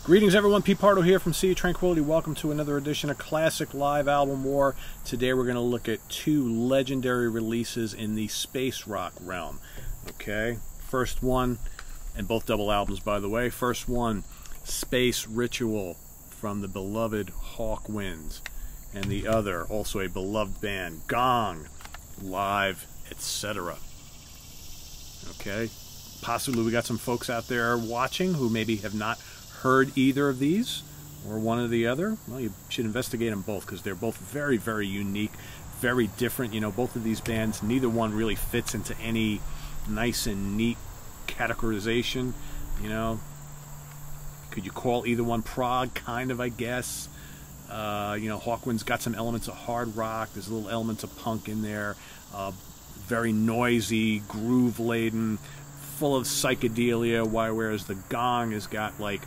Greetings everyone, Pete Pardo here from Sea of Tranquility. Welcome to another edition of Classic Live Album War. Today we're going to look at two legendary releases in the space rock realm. Okay, first one, and both double albums by the way. First one, Space Ritual from the beloved Hawkwind. And the other, also a beloved band, Gong, Live, etc. Okay, possibly we got some folks out there watching who maybe have not heard either of these or one or the other. Well, you should investigate them both because they're both very, very unique, very different. You know, both of these bands, neither one really fits into any nice and neat categorization. You know, could you call either one prog? Kind of, I guess. You know, Hawkwind's got some elements of hard rock. There's little elements of punk in there. Very noisy, groove-laden, full of psychedelia. Whereas the Gong has got, like,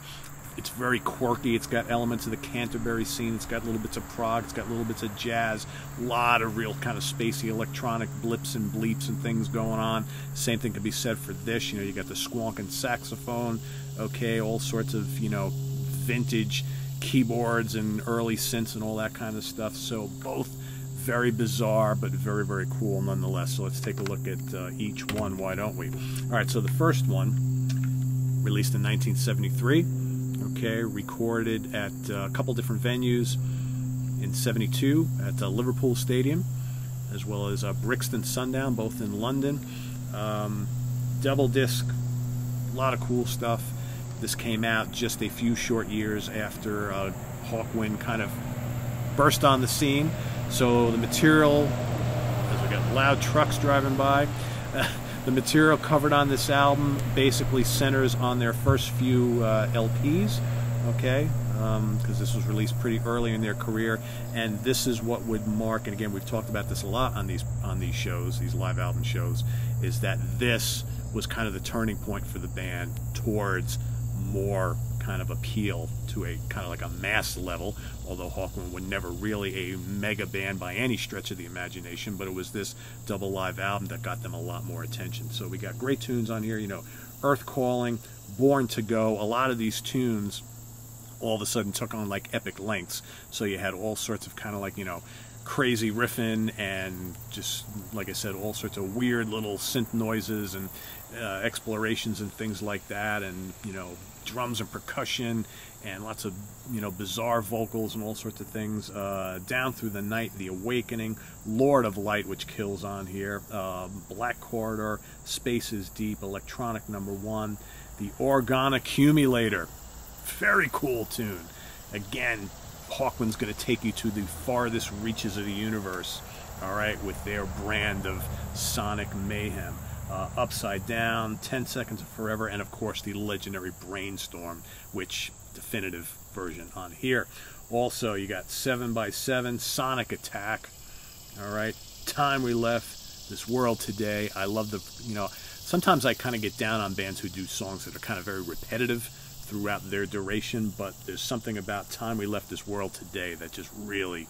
it's very quirky. It's got elements of the Canterbury scene. It's got little bits of prog. It's got little bits of jazz. A lot of real kind of spacey electronic blips and bleeps and things going on. Same thing could be said for this. You know, you got the squonking saxophone. Okay, all sorts of, you know, vintage keyboards and early synths and all that kind of stuff. So both very bizarre, but very, very cool nonetheless. So let's take a look at each one, why don't we? All right, so the first one, released in 1973, okay, recorded at a couple different venues. In 72 at Liverpool Stadium, as well as Brixton Sundown, both in London. Double disc, a lot of cool stuff. This came out just a few short years after Hawkwind kind of burst on the scene. So the material, as we got loud trucks driving by, the material covered on this album basically centers on their first few LPs, okay, because this was released pretty early in their career, and this is what would mark, and again we've talked about this a lot on these shows, these live album shows, is that this was kind of the turning point for the band towards more kind of appeal to a kind of like a mass level, although Hawkwind were never really a mega band by any stretch of the imagination, but it was this double live album that got them a lot more attention. So we got great tunes on here, you know, Earth Calling, Born to Go. A lot of these tunes all of a sudden took on like epic lengths, so you had all sorts of kind of like, you know, crazy riffing and just, like I said, all sorts of weird little synth noises and explorations and things like that, and, you know, drums and percussion and lots of, you know, bizarre vocals and all sorts of things. Down Through the Night, The Awakening, Lord of Light, which kills on here, Black Corridor, Space is Deep, Electronic Number 1, The Orgone Accumulator, very cool tune. Again, Hawkwind's going to take you to the farthest reaches of the universe, all right, with their brand of sonic mayhem. Upside Down, 10 Seconds of Forever, and of course the legendary Brainstorm, which definitive version on here. Also, you got 7x7, Sonic Attack, all right, Time We Left, This World Today. I love the, you know, sometimes I kind of get down on bands who do songs that are kind of very repetitive throughout their duration, but there's something about Time We Left This World Today that just really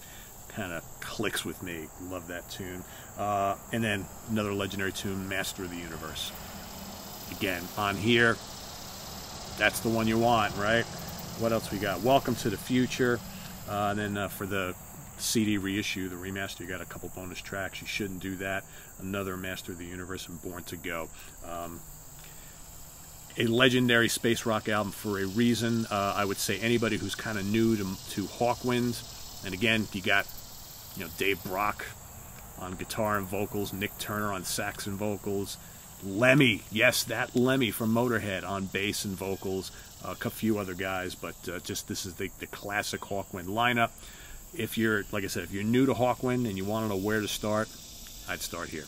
kind of clicks with me. Love that tune. And then another legendary tune, Master of the Universe. Again, on here, that's the one you want, right? What else we got? Welcome to the Future. And then for the CD reissue, the remaster, you got a couple bonus tracks. You shouldn't do that. Another Master of the Universe, and Born to Go. A legendary space rock album for a reason. I would say anybody who's kind of new to Hawkwind, and again, you got, you know, Dave Brock on guitar and vocals, Nick Turner on sax and vocals, Lemmy, yes, that Lemmy from Motorhead on bass and vocals, a few other guys, but just this is the classic Hawkwind lineup. If you're, like I said, if you're new to Hawkwind and you want to know where to start, I'd start here.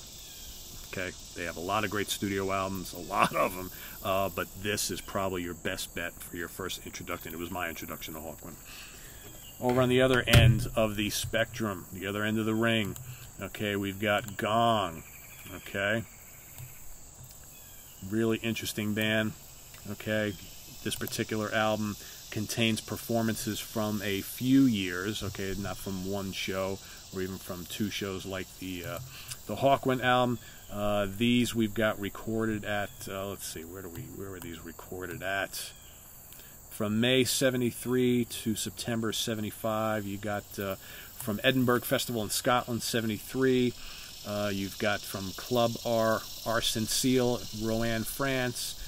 Okay, they have a lot of great studio albums, a lot of them, but this is probably your best bet for your first introduction. It was my introduction to Hawkwind. Over on the other end of the spectrum, the other end of the ring, okay, we've got Gong, okay, really interesting band, okay. This particular album contains performances from a few years, okay, not from one show or even from two shows like the Hawkwind album. These we've got recorded at, let's see, where were these recorded at? From May 73 to September 75, you got from Edinburgh Festival in Scotland 73. You've got from Club Arsène Seal, Rouen, France.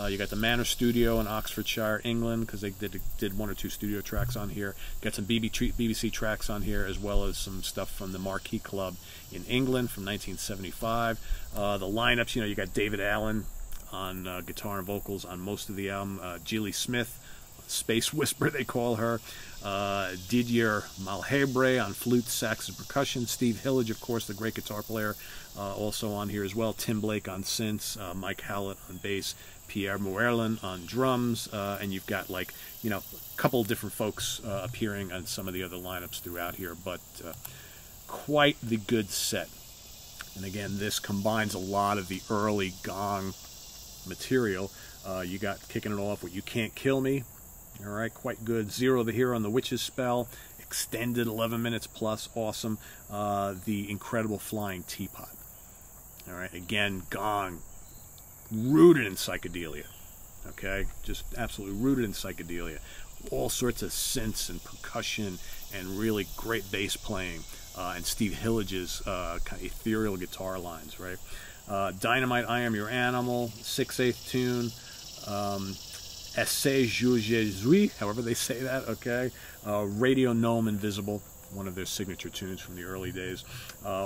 You got the Manor Studio in Oxfordshire, England, because they did 1 or 2 studio tracks on here. Got some BBC tracks on here, as well as some stuff from the Marquee Club in England from 1975. The lineups, you got David Allen on guitar and vocals on most of the album. Gilly Smith, Space Whisper they call her. Didier Malhebre on flute, sax, and percussion. Steve Hillage, of course, the great guitar player, also on here as well. Tim Blake on synths. Mike Hallett on bass. Pierre Moerlin on drums. And you've got a couple of different folks appearing on some of the other lineups throughout here. But quite the good set. And again, this combines a lot of the early Gong material. You got kicking it off with You Can't Kill Me. All right, quite good. Zero the Hero on the Witch's Spell, extended 11 minutes plus, awesome. The incredible Flying Teapot. All right, again, Gong, rooted in psychedelia. Okay, just absolutely rooted in psychedelia. All sorts of synths and percussion and really great bass playing. And Steve Hillage's kind of ethereal guitar lines, right? Dynamite, I Am Your Animal, 6/8 tune. Essai Je Jésus, however they say that, okay. Radio Gnome Invisible, one of their signature tunes from the early days.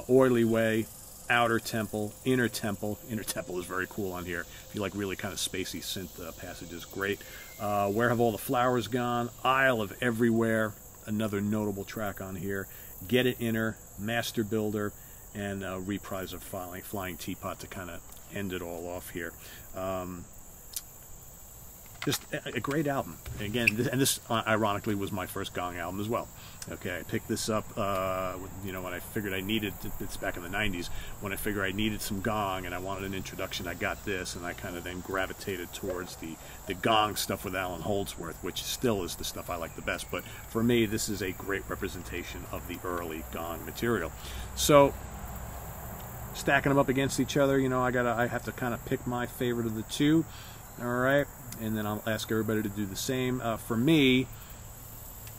Oily Way, Outer Temple, Inner Temple. Inner Temple is very cool on here. If you like really kind of spacey synth passages, great. Where Have All the Flowers Gone? Isle of Everywhere, another notable track on here. Get It Inner, Master Builder, and reprise of Flying Teapot to kind of end it all off here. Just a great album. Again, and this ironically was my first Gong album as well. Okay, I picked this up, when I figured I needed, it's back in the 90s, when I figured I needed some Gong and I wanted an introduction, I got this, and I kind of then gravitated towards the Gong stuff with Alan Holdsworth, which still is the stuff I like the best. But for me, this is a great representation of the early Gong material. So, stacking them up against each other, I have to kind of pick my favorite of the two. All right, and then I'll ask everybody to do the same. For me,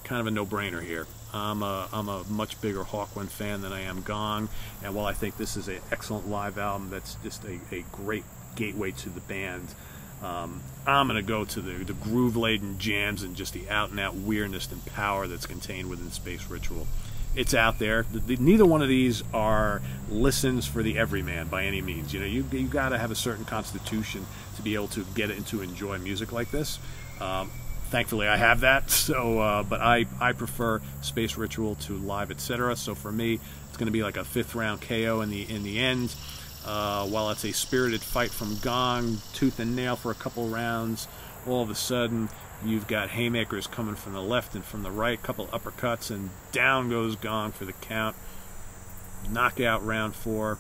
kind of a no-brainer here. I'm a much bigger Hawkwind fan than I am Gong, and while I think this is an excellent live album, that's just a great gateway to the band. I'm going to go to the groove-laden jams and just the out-and-out weirdness and power that's contained within Space Ritual. It's out there. Neither one of these are listens for the everyman by any means. You got to have a certain constitution to be able to get into enjoy music like this. Thankfully, I have that. So, but I prefer Space Ritual to live, etc. So for me, it's going to be like a 5th round KO in the end. While it's a spirited fight from Gong, tooth and nail for a couple rounds, all of a sudden you've got haymakers coming from the left and from the right, couple uppercuts, and down goes Gong for the count. Knockout round 4.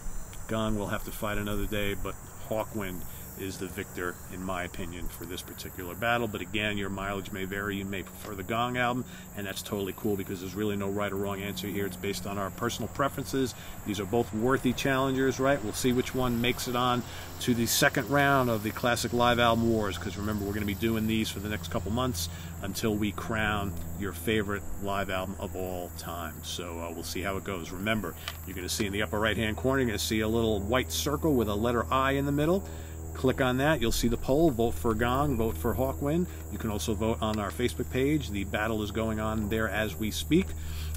Gong will have to fight another day, but Hawkwind is the victor, in my opinion, for this particular battle. But again, your mileage may vary. You may prefer the Gong album, and that's totally cool because there's really no right or wrong answer here. It's based on our personal preferences. These are both worthy challengers, right? We'll see which one makes it on to the 2nd round of the Classic Live Album Wars, because remember, we're going to be doing these for the next couple months until we crown your favorite live album of all time. So we'll see how it goes. Remember, you're going to see in the upper right-hand corner, you're going to see a little white circle with a letter I in the middle. Click on that. You'll see the poll. Vote for Gong. Vote for Hawkwind. You can also vote on our Facebook page. The battle is going on there as we speak.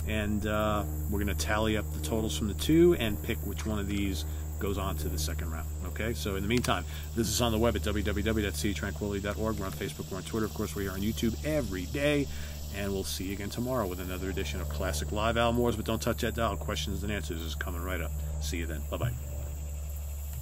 And we're going to tally up the totals from the two and pick which one of these goes on to the 2nd round. Okay? So in the meantime, this is on the web at www.seatranquility.org. We're on Facebook. We're on Twitter. Of course, we're here on YouTube every day. And we'll see you again tomorrow with another edition of Classic Live Album Wars. But don't touch that dial. Questions and answers is coming right up. See you then. Bye-bye.